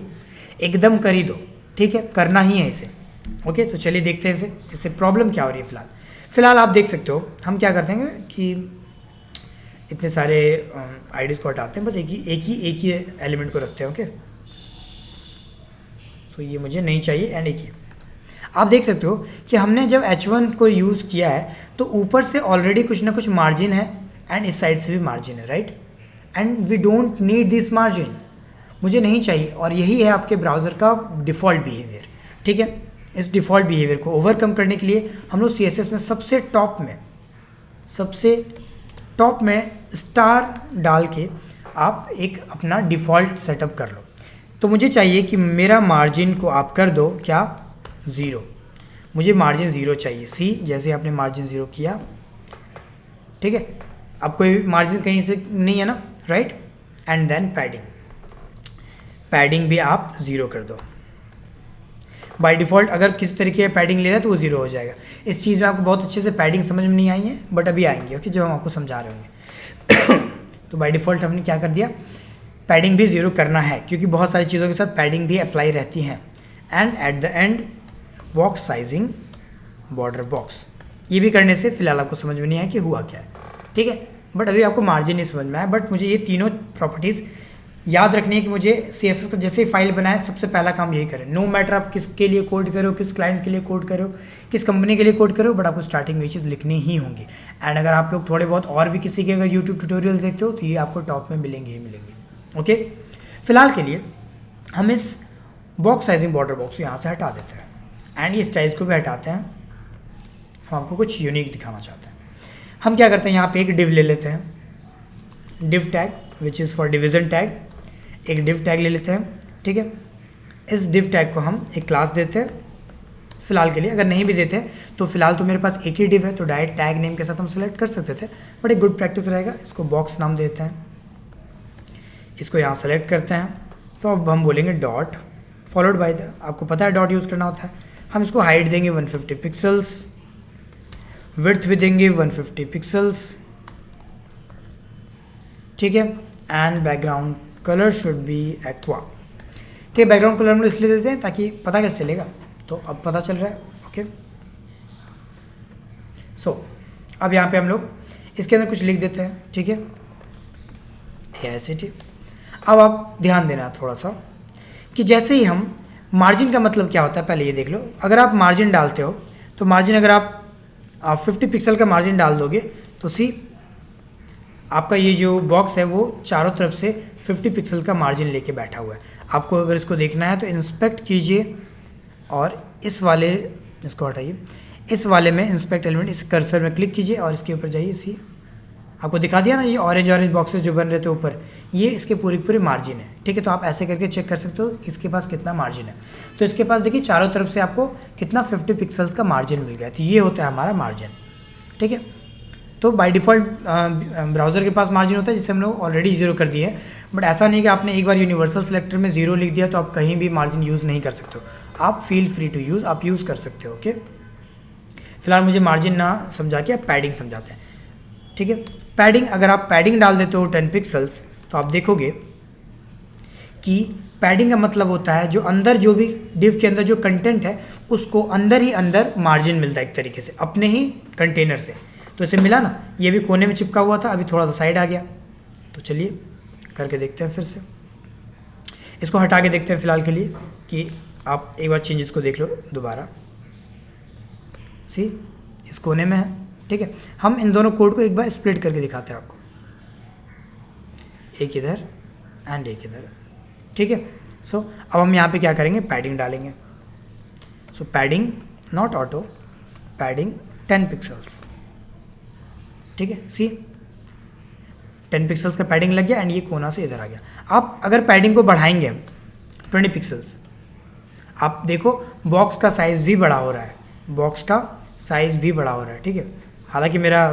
एकदम कर ही दो, ठीक है, करना ही है इसे। ओके, तो चलिए देखते हैं इससे प्रॉब्लम क्या हो रही है। फ़िलहाल आप देख सकते हो हम क्या करते हैं कि इतने सारे आईडीज़ को हटाते हैं, बस एक ही एलिमेंट को रखते हैं। ओके, सो ये मुझे नहीं चाहिए, एंड एक ही। आप देख सकते हो कि हमने जब H1 को यूज़ किया है तो ऊपर से ऑलरेडी कुछ ना कुछ मार्जिन है, एंड इस साइड से भी मार्जिन है, right, and we don't need this margin, मुझे नहीं चाहिए। और यही है आपके ब्राउज़र का डिफ़ॉल्ट बिहेवियर, ठीक है। इस डिफ़ॉल्ट बिहेवियर को ओवरकम करने के लिए हम लोग CSS में सबसे टॉप में स्टार डाल के आप एक अपना डिफ़ॉल्ट सेटअप कर लो। तो मुझे चाहिए कि मेरा मार्जिन को आप कर दो क्या, 0। मुझे मार्जिन 0 चाहिए। सी जैसे आपने मार्जिन 0 किया, ठीक है, अब कोई मार्जिन कहीं से नहीं है ना, राइट, एंड देन पैडिंग भी आप 0 कर दो। बाय डिफ़ॉल्ट अगर किसी तरीके का पैडिंग ले रहा है तो वो 0 हो जाएगा। इस चीज़ में आपको बहुत अच्छे से पैडिंग समझ में नहीं आई है, बट अभी आएंगे, ओके, जब हम आपको समझा रहे होंगे। तो बाय डिफ़ॉल्ट हमने क्या कर दिया, पैडिंग भी 0 करना है, क्योंकि बहुत सारी चीज़ों के साथ पैडिंग भी अप्लाई रहती हैं। And at the end box sizing, border box, ये भी करने से फिलहाल आपको समझ में नहीं आया कि हुआ क्या है, ठीक है, बट अभी आपको मार्जिन नहीं समझ में आया। बट मुझे ये तीनों प्रॉपर्टीज़ याद रखनी है कि मुझे CSS का जैसे फाइल बनाए सबसे पहला काम यही करें। नो मैटर आप किसके लिए कोड करो, किस क्लाइंट के लिए कोड करो, किस कंपनी के लिए कोड करो, बट आपको स्टार्टिंग में ये चीज़ लिखनी ही होंगी। एंड अगर आप लोग थोड़े बहुत और भी किसी के अगर यूट्यूब ट्यूटोरियल्स देखते हो तो ये आपको टॉप में मिलेंगे ही मिलेंगे। ओके, फिलहाल के लिए हम इस बॉक्स साइजिंग बॉर्डर बॉक्स को यहाँ से हटा देते हैं, एंड ये स्टाइल्स को भी हटाते हैं। हम आपको कुछ यूनिक दिखाना चाहते हैं। हम क्या करते हैं, यहाँ पे एक डिव ले लेते हैं, div tag which is for division tag. एक डिव टैग ले लेते हैं, ठीक है। इस डिव टैग को हम एक क्लास देते हैं फिलहाल के लिए। अगर नहीं भी देते तो फिलहाल तो मेरे पास एक ही डिव है, तो डायरेक्ट टैग नेम के साथ हम सेलेक्ट कर सकते थे, बट एक गुड प्रैक्टिस रहेगा। इसको बॉक्स नाम देते हैं, इसको यहाँ सेलेक्ट करते हैं। तो अब हम बोलेंगे डॉट फॉलोड बाय द, आपको पता है डॉट यूज़ करना होता है। हम इसको हाइट देंगे 150 पिक्सल्स, विड्थ भी देंगे 150 पिक्सल्स, ठीक है, and background colour should B aqua. ठीक है, बैकग्राउंड कलर हम इसलिए देते हैं ताकि पता कैसे चलेगा, तो अब पता चल रहा है। ओके, सो अब यहाँ पे हम लोग इसके अंदर कुछ लिख देते हैं, ठीक है, ऐसे, ठीक। अब आप ध्यान देना थोड़ा सा कि जैसे ही हम मार्जिन का मतलब क्या होता है पहले ये देख लो। अगर आप मार्जिन डालते हो तो मार्जिन अगर आप 50 पिक्सल का मार्जिन डाल दोगे तो सी आपका ये जो बॉक्स है वो चारों तरफ से 50 पिक्सल का मार्जिन लेके बैठा हुआ है। आपको अगर इसको देखना है तो इंस्पेक्ट कीजिए और इस वाले, इसको हटाइए, इस वाले में इंस्पेक्ट एलिमेंट, इस कर्सर में क्लिक कीजिए और इसके ऊपर जाइए। इसी आपको दिखा दिया ना ये ऑरेंज बॉक्सेस जो बन रहे थे ऊपर, ये इसके पूरे मार्जिन है, ठीक है। तो आप ऐसे करके चेक कर सकते हो किसके पास कितना मार्जिन है। तो इसके पास देखिए चारों तरफ से आपको कितना 50 पिक्सल्स का मार्जिन मिल गया, तो ये होता है हमारा मार्जिन, ठीक है। तो बाय डिफ़ॉल्ट ब्राउज़र के पास मार्जिन होता है जिसे हम लोग ऑलरेडी 0 कर दिए हैं, बट ऐसा नहीं कि आपने एक बार यूनिवर्सल सेलेक्टर में 0 लिख दिया तो आप कहीं भी मार्जिन यूज़ नहीं कर सकते हो। आप फील फ्री टू यूज़, आप यूज़ कर सकते हो। ओके, फिलहाल मुझे मार्जिन ना समझा के आप पैडिंग समझाते हैं, ठीक है। पैडिंग, अगर आप पैडिंग डाल देते हो 10 पिक्सल्स तो आप देखोगे कि पैडिंग का मतलब होता है जो अंदर, जो भी डिव के अंदर जो कंटेंट है उसको अंदर ही अंदर मार्जिन मिलता है एक तरीके से अपने ही कंटेनर से। तो इसे मिला ना, ये भी कोने में चिपका हुआ था, अभी थोड़ा सा साइड आ गया, तो चलिए करके देखते हैं फिर से, इसको हटा के देखते हैं फ़िलहाल के लिए कि आप एक बार चेंजेस को देख लो दोबारा। सी इस कोने में है, ठीक है। हम इन दोनों कोड को एक बार स्प्लिट करके दिखाते हैं आपको, एक इधर एंड एक इधर, ठीक है। सो अब हम यहाँ पे क्या करेंगे, पैडिंग डालेंगे। So padding not auto, padding 10 pixels, ठीक है। सी 10 पिक्सल्स का पैडिंग लग गया एंड ये कोना से इधर आ गया। आप अगर पैडिंग को बढ़ाएंगे 20 पिक्सल्स, आप देखो बॉक्स का साइज़ भी बड़ा हो रहा है, बॉक्स का साइज़ भी बड़ा हो रहा है, ठीक है। हालांकि मेरा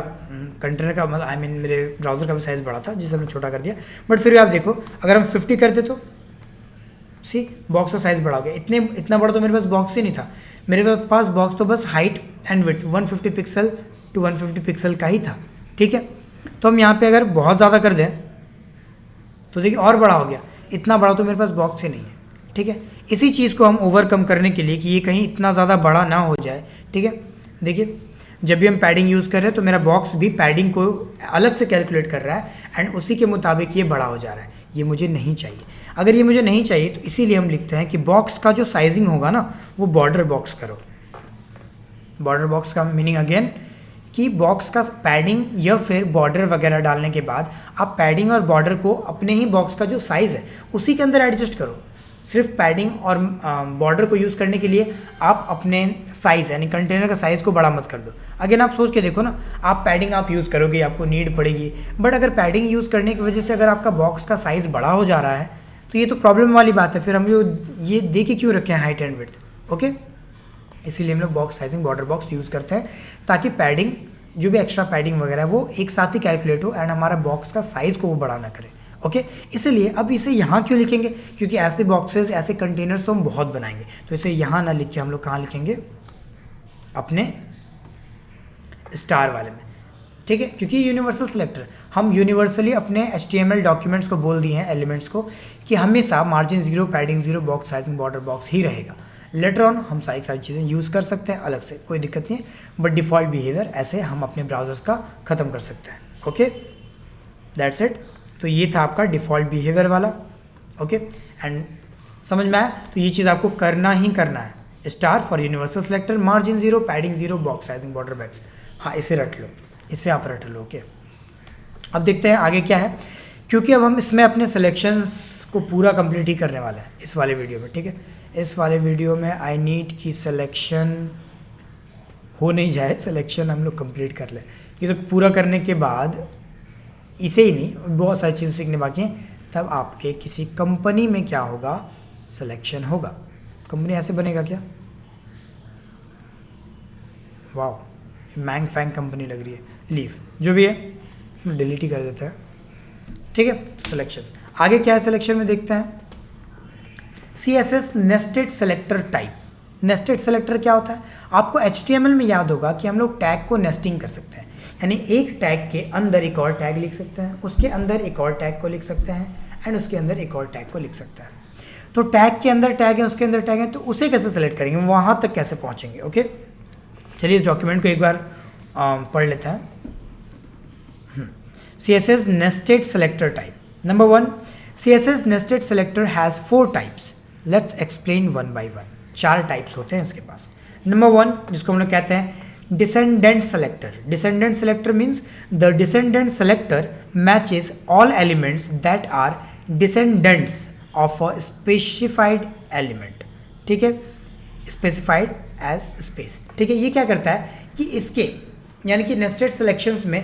कंटेनर का मतलब मेरे ब्राउज़र का भी साइज़ बड़ा था जिसे हमने छोटा कर दिया, बट फिर भी आप देखो अगर हम 50 करते तो सी बॉक्स का साइज़ बड़ा हो गया। इतना बड़ा तो मेरे पास बॉक्स ही नहीं था, मेरे पास बॉक्स तो बस height and width 150 pixel to 150 pixel का ही था, ठीक है। तो हम यहाँ पे अगर बहुत ज़्यादा कर दें तो देखिए और बड़ा हो गया, इतना बड़ा तो मेरे पास बॉक्स ही नहीं है, ठीक है। इसी चीज़ को हम ओवरकम करने के लिए कि ये कहीं इतना ज़्यादा बड़ा ना हो जाए, ठीक है। देखिए जब भी हम पैडिंग यूज़ कर रहे हैं तो मेरा बॉक्स भी पैडिंग को अलग से कैलकुलेट कर रहा है एंड उसी के मुताबिक ये बड़ा हो जा रहा है। ये मुझे नहीं चाहिए। अगर ये मुझे नहीं चाहिए तो इसीलिए हम लिखते हैं कि बॉक्स का जो साइजिंग होगा ना वो बॉर्डर बॉक्स करो। बॉर्डर बॉक्स का मीनिंग अगेन कि बॉक्स का पैडिंग या फिर बॉर्डर वगैरह डालने के बाद आप पैडिंग और बॉर्डर को अपने ही बॉक्स का जो साइज़ है उसी के अंदर एडजस्ट करो। सिर्फ पैडिंग और बॉर्डर को यूज़ करने के लिए आप अपने साइज़ यानी कंटेनर का साइज़ को बड़ा मत कर दो। अगेन आप सोच के देखो ना, आप पैडिंग आप यूज़ करोगे, आपको नीड पड़ेगी, बट अगर पैडिंग यूज़ करने की वजह से अगर आपका बॉक्स का साइज़ बड़ा हो जा रहा है तो ये तो प्रॉब्लम वाली बात है। फिर हम ये दे के क्यों रखें हाइट एंड विड्थ, ओके। इसीलिए हम लोग box sizing border box use करते हैं ताकि पैडिंग जो भी एक्स्ट्रा पैडिंग वगैरह है वो एक साथ ही कैलकुलेट हो एंड हमारा बॉक्स का साइज़ को वो बड़ा ना करे, ओके। इसलिए अब इसे यहाँ क्यों लिखेंगे, क्योंकि ऐसे बॉक्सेस ऐसे कंटेनर्स तो हम बहुत बनाएंगे, तो इसे यहाँ ना लिख के हम लोग कहाँ लिखेंगे, अपने स्टार वाले में, ठीक है। क्योंकि यूनिवर्सल सिलेक्टर हम यूनिवर्सली अपने HTML डॉक्यूमेंट्स को बोल दिए हैं, एलिमेंट्स को, कि हमेशा margin 0, padding 0, box sizing border box ही रहेगा। लेटर ऑन हम सारी चीज़ें यूज़ कर सकते हैं अलग से, कोई दिक्कत नहीं है, बट डिफ़ॉल्ट बिहेवियर ऐसे हम अपने ब्राउज़र्स का ख़त्म कर सकते हैं, ओके। That's it. तो ये था आपका डिफ़ॉल्ट बिहेवियर वाला, ओके। एंड समझ में आया? तो ये चीज़ आपको करना ही करना है, star for universal selector, margin 0, padding 0, box sizing border box. हाँ, इसे रट लो, इसे आप रट लो, ओके। अब देखते हैं आगे क्या है, क्योंकि अब हम इसमें अपने सिलेक्शंस को पूरा कंप्लीट ही करने वाले हैं इस वाले वीडियो में, ठीक है। इस वाले वीडियो में आई नीड की सिलेक्शन हो नहीं जाए, सिलेक्शन हम लोग कंप्लीट कर लें। ये तो पूरा करने के बाद इसे ही नहीं बहुत सारी चीज़ें सीखने बाकी हैं, तब आपके किसी कंपनी में क्या होगा, सिलेक्शन होगा। कंपनी ऐसे बनेगा क्या, वाह मैंग फैंग कंपनी लग रही है, लीव जो भी है डिलीट ही कर देते हैं, ठीक है। सिलेक्शन आगे क्या है, सिलेक्शन में देखते हैं CSS nested selector type. Nested selector क्या होता है, आपको HTML में याद होगा कि हम लोग टैग को नेस्टिंग कर सकते हैं, यानी एक टैग के अंदर एक और टैग लिख सकते हैं, उसके अंदर एक और टैग को लिख सकते हैं एंड उसके अंदर एक और टैग को लिख सकते हैं। तो टैग के अंदर टैग है, उसके अंदर टैग है, तो उसे कैसे सेलेक्ट करेंगे, वहाँ तक कैसे पहुँचेंगे, ओके। चलिए इस डॉक्यूमेंट को एक बार पढ़ लेते हैं। CSS nested selector type. Number 1, CSS nested selector has 4 types. Let's explain one by one. 4 types होते हैं इसके पास। Number 1 जिसको हम लोग कहते हैं descendant selector. Descendant selector means the descendant selector matches all elements that are descendants of a specified element. ठीक है, specified as space. ठीक है, ये क्या करता है कि इसके यानी कि nested selections में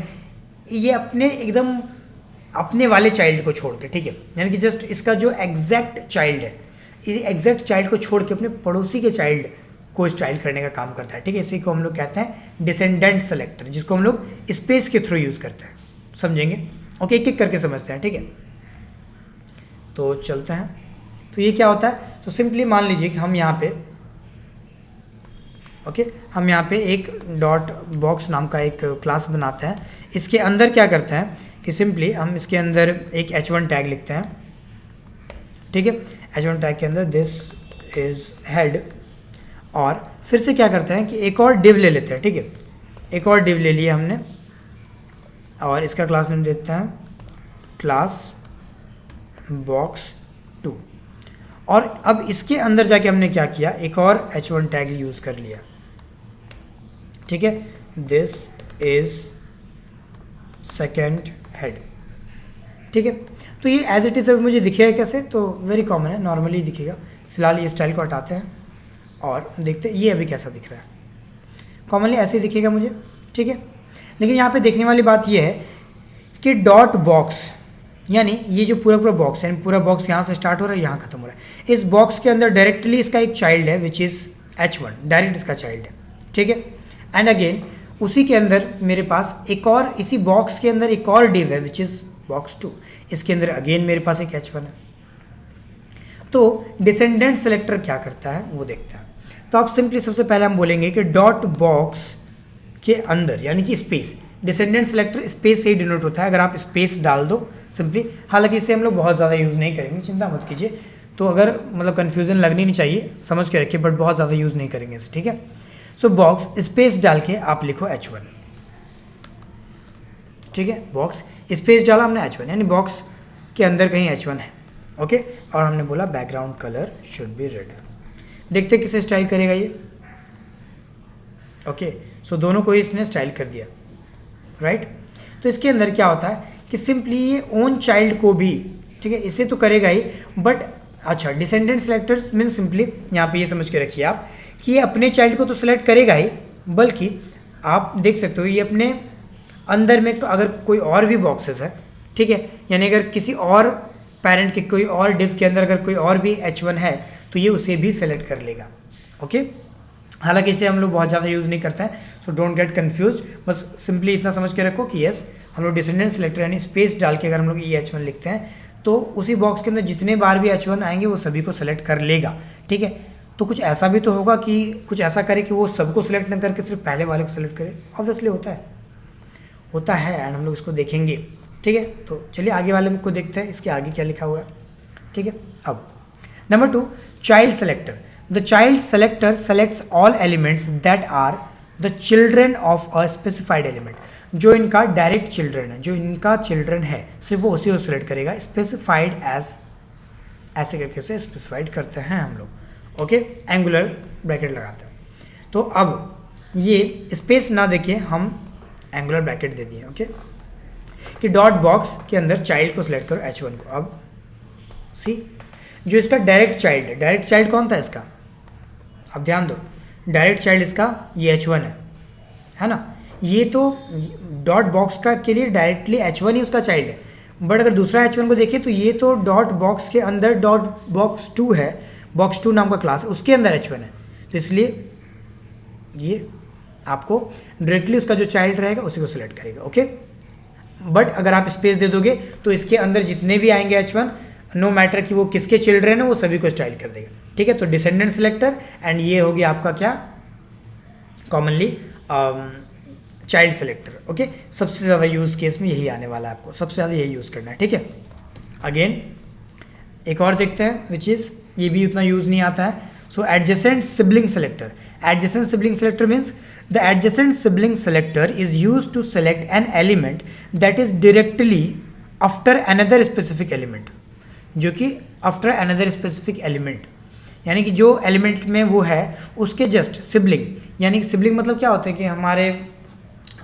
ये अपने एकदम अपने वाले चाइल्ड को छोड़ के, ठीक है, यानी कि जस्ट इसका जो एग्जैक्ट चाइल्ड है, इस एग्जैक्ट चाइल्ड को छोड़ के अपने पड़ोसी के चाइल्ड को स्टाइल करने का काम करता है, ठीक है। इसी को हम लोग कहते हैं डिसेंडेंट सेलेक्टर, जिसको हम लोग स्पेस के थ्रू यूज़ करते हैं, समझेंगे, ओके। एक एक करके समझते हैं, ठीक है। तो चलते हैं, तो ये क्या होता है, तो सिंपली मान लीजिए कि हम यहाँ पे ओके हम यहाँ पे एक डॉट बॉक्स नाम का एक क्लास बनाते हैं। इसके अंदर क्या करते हैं कि सिंपली हम इसके अंदर एक h1 टैग लिखते हैं, ठीक है। h1 टैग के अंदर दिस इज़ हेड, और फिर से क्या करते हैं कि एक और डिव ले लेते हैं, ठीक है। एक और डिव ले लिया हमने और इसका क्लास नेम देते हैं क्लास बॉक्स 2। और अब इसके अंदर जाके हमने क्या किया, एक और h1 टैग यूज़ कर लिया, ठीक है, दिस इज सेकेंड हेड, ठीक है। तो ये एज इट इज़ अभी मुझे दिखेगा कैसे, तो वेरी कॉमन है, नॉर्मली दिखेगा। फिलहाल ये स्टाइल को हटाते हैं और देखते हैं ये अभी कैसा दिख रहा है। कॉमनली ऐसे ही दिखेगा मुझे, ठीक है। लेकिन यहाँ पे देखने वाली बात ये है कि डॉट बॉक्स, यानी ये जो पूरा बॉक्स है, पूरा बॉक्स यहाँ से स्टार्ट हो रहा है, यहाँ खत्म हो रहा है। इस बॉक्स के अंदर डायरेक्टली इसका एक चाइल्ड है विच इज़ h1, डायरेक्ट इसका चाइल्ड है, ठीक है। एंड अगेन उसी के अंदर मेरे पास एक और, इसी बॉक्स के अंदर एक और डिव है विच इज़ बॉक्स 2, इसके अंदर अगेन मेरे पास एक h1 है। तो डिसेंडेंट सेलेक्टर क्या करता है वो देखते हैं। तो आप सिंपली सबसे पहले हम बोलेंगे कि डॉट बॉक्स के अंदर, यानी कि स्पेस, डिसेंडेंट सेलेक्टर स्पेस से ही डिनोट होता है। अगर आप स्पेस डाल दो सिंपली, हालांकि इसे हम लोग बहुत ज़्यादा यूज़ नहीं करेंगे, चिंता मत कीजिए। तो अगर मतलब कन्फ्यूज़न लगनी नहीं चाहिए, समझ के रखिए, बट बहुत ज़्यादा यूज़ नहीं करेंगे इसे, ठीक है। सो बॉक्स स्पेस डाल के आप लिखो h1, ठीक है। बॉक्स स्पेस डाला हमने h1, यानी बॉक्स के अंदर कहीं h1 है, ओके। और हमने बोला background colour should B red. देखते किसे स्टाइल करेगा ये, ओके। सो दोनों को इसने स्टाइल कर दिया, राइट। तो इसके अंदर क्या होता है कि सिंपली ये ओन चाइल्ड को भी, ठीक है, इसे तो करेगा ही, बट अच्छा डिसेंडेंट सेलेक्टर्स मीन सिंपली यहाँ पे ये समझ के रखिए आप कि ये अपने चाइल्ड को तो सिलेक्ट करेगा ही, बल्कि आप देख सकते हो ये अपने अंदर में अगर कोई और भी बॉक्सेस है, ठीक है, यानी अगर किसी और पेरेंट के कोई और डिव के अंदर अगर कोई और भी h1 है तो ये उसे भी सेलेक्ट कर लेगा, ओके। हालांकि इसे हम लोग बहुत ज़्यादा यूज़ नहीं करते हैं, सो डोंट गेट कंफ्यूज। बस सिंपली इतना समझ के रखो कि यस, हम लोग डिसेंडेंट सेलेक्टर यानी स्पेस डाल के अगर हम लोग ये h1 लिखते हैं तो उसी बॉक्स के अंदर जितने बार भी h1 आएंगे वो सभी को सेलेक्ट कर लेगा, ठीक है। तो कुछ ऐसा भी तो होगा कि कुछ ऐसा करे कि वो सबको सिलेक्ट न करके सिर्फ पहले वाले को सिलेक्ट करे, ऑब्वियसली होता है एंड हम लोग इसको देखेंगे, ठीक है। तो चलिए आगे वाले को देखते हैं, इसके आगे क्या लिखा हुआ है, ठीक है। अब number 2, child selector. The child selector selects all elements that are the children of a specified element. जो इनका डायरेक्ट चिल्ड्रन है, जो इनका चिल्ड्रन है, सिर्फ वो उसी को सिलेक्ट करेगा। स्पेसिफाइड एज, ऐसे करके उसे स्पेसिफाइड करते हैं हम लोग, ओके, एंगुलर ब्रैकेट लगाते हैं। तो अब ये स्पेस ना देके हम एंगुलर ब्रैकेट दे दिए, ओके, कि डॉट बॉक्स के अंदर चाइल्ड को सिलेक्ट करो h1 को। अब सी जो इसका डायरेक्ट चाइल्ड है, डायरेक्ट चाइल्ड कौन था इसका, अब ध्यान दो, डायरेक्ट चाइल्ड इसका ये h1 है ना। ये तो डॉट बॉक्स का के लिए डायरेक्टली h1 ही उसका चाइल्ड है, बट अगर दूसरा h1 को देखें तो ये तो डॉट बॉक्स के अंदर डॉट बॉक्स 2 है, बॉक्स 2 नाम का क्लास है, उसके अंदर h1 है, तो इसलिए ये आपको डायरेक्टली उसका जो चाइल्ड रहेगा उसी को सिलेक्ट करेगा, ओके। बट अगर आप स्पेस दे दोगे तो इसके अंदर जितने भी आएंगे h1, नो मैटर कि वो किसके चिल्ड्रन है, वो सभी को स्टाइल कर देगा, ठीक है। तो डिसेंडेंट सेलेक्टर एंड ये होगी आपका क्या, कॉमनली चाइल्ड सेलेक्टर, ओके। सबसे ज़्यादा यूज़ केस में यही आने वाला है, आपको सबसे ज़्यादा यही यूज़ करना है, ठीक है। अगेन एक और देखते हैं विच इज़, ये भी उतना यूज़ नहीं आता है। So adjacent sibling selector. Adjacent sibling selector means the adjacent sibling selector is used to select an element that is directly after another specific element, जो कि after another specific element, यानी कि जो एलिमेंट में वो है उसके जस्ट सिबलिंग, यानी कि सिबलिंग मतलब क्या होता है कि हमारे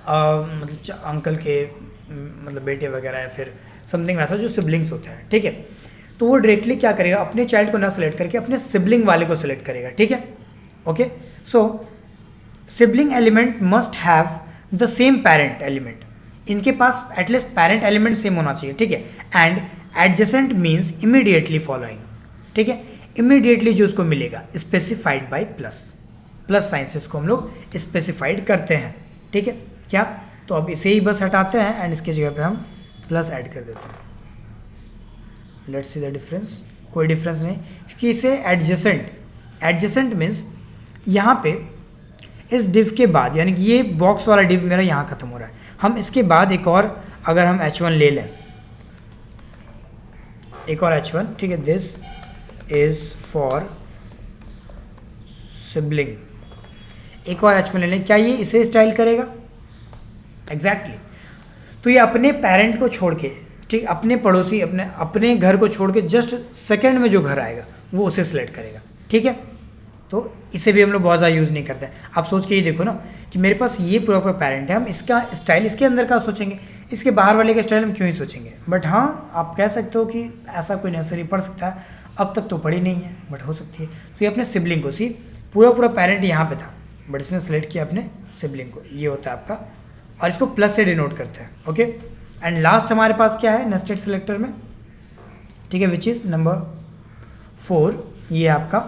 मतलब अंकल के मतलब बेटे वगैरह या फिर समथिंग वैसा जो सिबलिंग्स होते हैं, ठीक है। तो वो डायरेक्टली क्या करेगा, अपने चाइल्ड को ना सेलेक्ट करके अपने सिबलिंग वाले को सिलेक्ट करेगा, ठीक है, okay. So sibling element must have the same parent element, इनके पास एटलीस्ट पेरेंट एलिमेंट सेम होना चाहिए, ठीक है। And adjacent means immediately following, ठीक है, इमीडिएटली जो उसको मिलेगा specified by plus, plus sciences को हम लोग स्पेसिफाइड करते हैं, ठीक है। क्या, तो अब इसे ही बस हटाते हैं एंड इसके जगह पे हम प्लस ऐड कर देते हैं। लेट्स सी द डिफरेंस, कोई डिफरेंस नहीं, क्योंकि इसे एडजेसेंट मीन्स यहाँ पे इस डिव के बाद, यानी कि ये बॉक्स वाला डिव मेरा यहाँ खत्म हो रहा है, हम इसके बाद एक और अगर हम h1 ले लें, एक और h1, ठीक है, दिस इज फॉर सिबलिंग, एक और h1 ले लें, क्या ये इसे स्टाइल करेगा? एग्जैक्टली तो ये अपने पेरेंट को छोड़ के, ठीक, अपने पड़ोसी अपने घर को छोड़ के जस्ट सेकंड में जो घर आएगा वो उसे सिलेक्ट करेगा। ठीक है, तो इसे भी हम लोग बहुत ज़्यादा यूज़ नहीं करते हैं। आप सोच के ही देखो ना कि मेरे पास ये प्रॉपर पेरेंट है, हम इसका स्टाइल इसके अंदर का सोचेंगे, इसके बाहर वाले का स्टाइल हम क्यों ही सोचेंगे। बट हाँ, आप कह सकते हो कि ऐसा कोई नेसेसरी पड़ सकता है, अब तक तो पड़ी नहीं है बट हो सकती है। तो ये अपने सिबलिंग को, सी पूरा पेरेंट यहाँ पे था बट इसने सेलेक्ट किया अपने सिबलिंग को, ये होता है आपका, और इसको प्लस से डिनोट करते हैं। ओके, एंड लास्ट हमारे पास क्या है नेस्टेड सिलेक्टर में, ठीक है, विच इज़ नंबर 4, ये आपका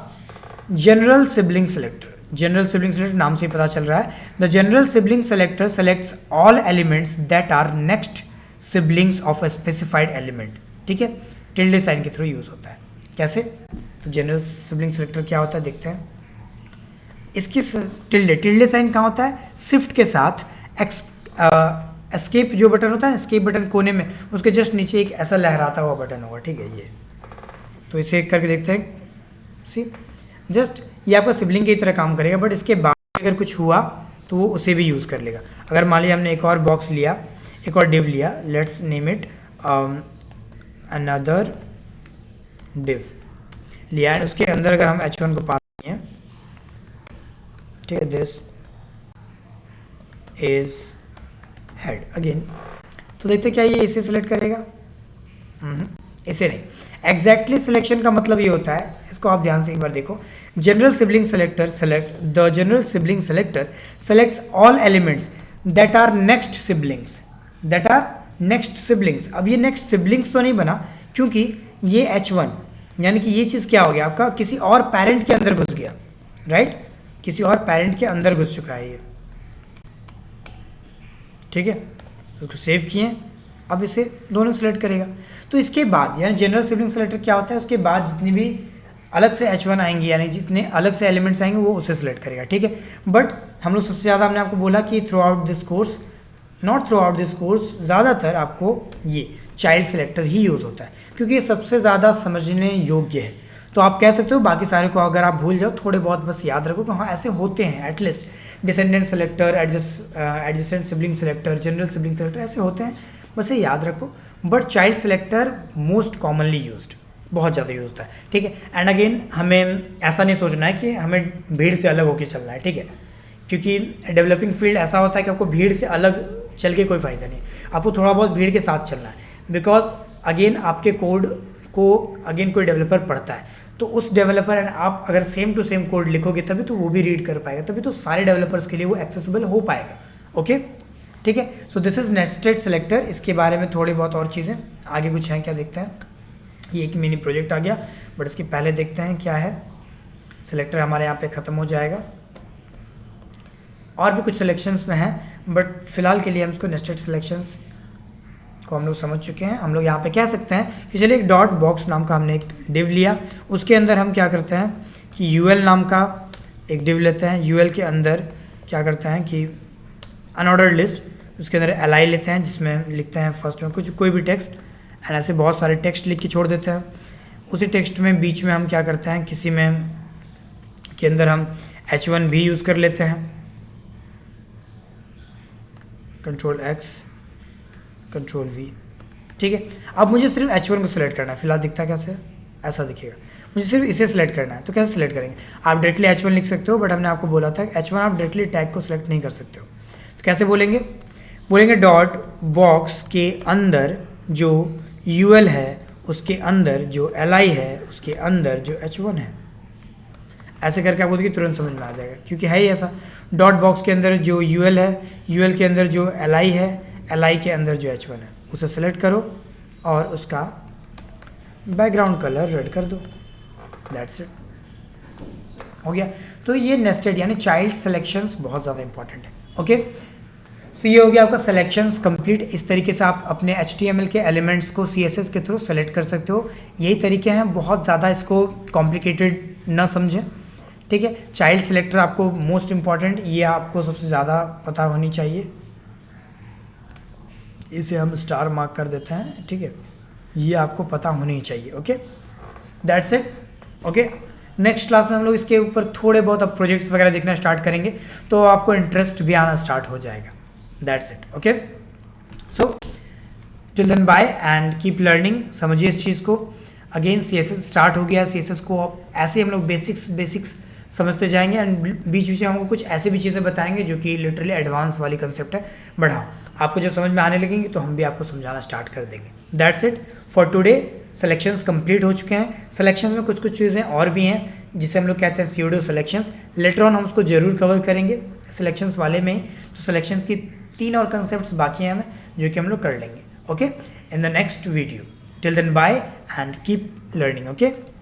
general sibling selector. General sibling selector नाम से ही पता चल रहा है, the general sibling selector selects all elements that are next siblings of a specified element. ठीक है, टिल्डे साइन के थ्रू यूज होता है। कैसे? तो जनरल सिबलिंग सेलेक्टर क्या होता है देखते हैं। इसकी टिल्डे साइन कहाँ होता है? शिफ्ट के साथ एस्केप जो बटन होता है ना, एस्केप बटन कोने में, उसके जस्ट नीचे एक ऐसा लहराता हुआ बटन होगा। ठीक है, ये तो इसे करके देखते हैं। सी जस्ट ये आपका सिबलिंग की तरह काम करेगा, बट इसके बाद अगर कुछ हुआ तो वो उसे भी यूज़ कर लेगा। अगर मान लिया हमने एक और बॉक्स लिया, एक और डिव लिया, let's name it another div लिया, एंड उसके अंदर अगर हम h1 को पास किए, ठीक है, दिस इज हेड अगेन, तो देखते क्या ये इसे सिलेक्ट करेगा? इसे नहीं। एग्जैक्टली सिलेक्शन का मतलब ये होता है, इसको आप ध्यान से एक बार देखो, general sibling selector the general sibling selector selects all elements that are next siblings, that are next siblings. अब ये नेक्स्ट सिबलिंग्स तो नहीं बना, क्योंकि ये h1 यानी कि ये चीज़ क्या हो गया आपका, किसी और पेरेंट के अंदर घुस गया, राइट, किसी और पेरेंट के अंदर घुस चुका है ये। ठीक है, तो उसको सेव किए, अब इसे दोनों सेलेक्ट करेगा। तो इसके बाद यानी जनरल सिबलिंग सेलेक्टर क्या होता है, उसके बाद जितनी भी अलग से h1 आएंगी, यानी जितने अलग से एलिमेंट्स आएंगे वो उसे सेलेक्ट करेगा। ठीक है, बट हम लोग सबसे ज़्यादा, हमने आपको बोला कि through out this course, not through out this course, ज़्यादातर आपको ये चाइल्ड सेलेक्टर ही यूज़ होता है, क्योंकि ये सबसे ज़्यादा समझने योग्य है। तो आप कह सकते हो बाकी सारे को अगर आप भूल जाओ, थोड़े बहुत बस याद रखो कि हाँ ऐसे होते हैं, at least descendant selector, adjacent sibling selector, general sibling selector, ऐसे होते हैं, बस ये याद रखो। But child selector most commonly used, बहुत ज़्यादा यूज होता है। ठीक है, एंड अगेन हमें ऐसा नहीं सोचना है कि हमें भीड़ से अलग होकर चलना है। ठीक है, क्योंकि डेवलपिंग फील्ड ऐसा होता है कि आपको भीड़ से अलग चल के कोई फ़ायदा नहीं, आपको थोड़ा बहुत भीड़ के साथ चलना है। बिकॉज अगेन आपके कोड को अगेन कोई डेवलपर पढ़ता है, तो उस डेवलपर एंड आप अगर सेम टू सेम कोड लिखोगे तभी तो वो भी रीड कर पाएगा, तभी तो सारे डेवलपर्स के लिए वो एक्सेसिबल हो पाएगा। ओके, ठीक है, so this is nested selector. इसके बारे में थोड़ी बहुत और चीज़ें आगे कुछ हैं क्या देखते हैं। ये एक मिनी प्रोजेक्ट आ गया, बट इसके पहले देखते हैं क्या है। सेलेक्टर हमारे यहाँ पे ख़त्म हो जाएगा, और भी कुछ सिलेक्शंस में हैं, बट फिलहाल के लिए हम इसको नेस्टेड सिलेक्शंस को हम लोग समझ चुके हैं। हम लोग यहाँ पे कह सकते हैं कि चलिए एक डॉट बॉक्स नाम का हमने एक डिव लिया, उसके अंदर हम क्या करते हैं कि यूएल नाम का एक डिव लेते हैं। यूएल के अंदर क्या करते हैं कि अनऑर्डर्ड लिस्ट, उसके अंदर एल लेते हैं, जिसमें लिखते हैं फर्स्ट में कुछ कोई भी टेक्स्ट, एंड ऐसे बहुत सारे टेक्स्ट लिख के छोड़ देते हैं। उसी टेक्स्ट में बीच में हम क्या करते हैं, किसी में के अंदर हम h1 भी यूज़ कर लेते हैं, कंट्रोल X कंट्रोल V। ठीक है, अब मुझे सिर्फ h1 को सिलेक्ट करना है। फिलहाल दिखता कैसे, ऐसा दिखेगा। मुझे सिर्फ इसे सिलेक्ट करना है, तो कैसे सिलेक्ट करेंगे? आप डायरेक्टली h1 लिख सकते हो, बट हमने आपको बोला था कि h1 आप डायरेक्टली टैग को सिलेक्ट नहीं कर सकते हो। तो कैसे बोलेंगे? बोलेंगे डॉट बॉक्स के अंदर जो यूएल है उसके अंदर जो li है उसके अंदर जो h1 है, ऐसे करके आपको देखिए तुरंत समझ में आ जाएगा, क्योंकि है ही ऐसा। डॉट बॉक्स के अंदर जो यूएल है, यूएल के अंदर जो li है, li के अंदर जो h1 है, उसे सेलेक्ट करो और उसका बैकग्राउंड कलर रेड कर दो। दैट्स इट, हो गया। तो ये नेस्टेड यानी चाइल्ड सिलेक्शंस बहुत ज़्यादा इंपॉर्टेंट है। ओके, सो ये हो गया आपका सिलेक्शंस कंप्लीट। इस तरीके से आप अपने HTML के एलिमेंट्स को CSS के थ्रू सेलेक्ट कर सकते हो। यही तरीके हैं, बहुत ज़्यादा इसको कॉम्प्लिकेटेड ना समझें। ठीक है, चाइल्ड सेलेक्टर आपको मोस्ट इम्पॉर्टेंट, ये आपको सबसे ज़्यादा पता होनी चाहिए। इसे हम स्टार मार्क कर देते हैं। ठीक है, ये आपको पता होनी चाहिए। Okay, that's it. Okay, next class में हम लोग इसके ऊपर थोड़े बहुत अब प्रोजेक्ट्स वगैरह देखना स्टार्ट करेंगे, तो आपको इंटरेस्ट भी आना स्टार्ट हो जाएगा। That's it. Okay, so till then bye and keep learning. समझिए इस चीज़ को। अगेन CSS स्टार्ट हो गया। CSS को ऐसे हम लोग बेसिक्स समझते जाएंगे एंड बीच बीच में हमको कुछ ऐसे भी चीज़ें बताएंगे जो कि लिटरली एडवांस वाली कंसेप्ट है। बढ़ाओ, आपको जब समझ में आने लगेंगी तो हम भी आपको समझाना स्टार्ट कर देंगे। That's it for today. Selections complete हो चुके हैं। सिलेक्शंस में कुछ कुछ चीज़ें और भी हैं जिसे हम लोग कहते हैं स्यूडो सिलेक्शंस। लेटर ऑन हम उसको जरूर कवर करेंगे सिलेक्शंस वाले में। तो सिलेक्शंस की 3 और कंसेप्ट बाकी हैं हमें जो कि हम लोग कर लेंगे। Okay, in the next video. Till then bye and keep learning. Okay.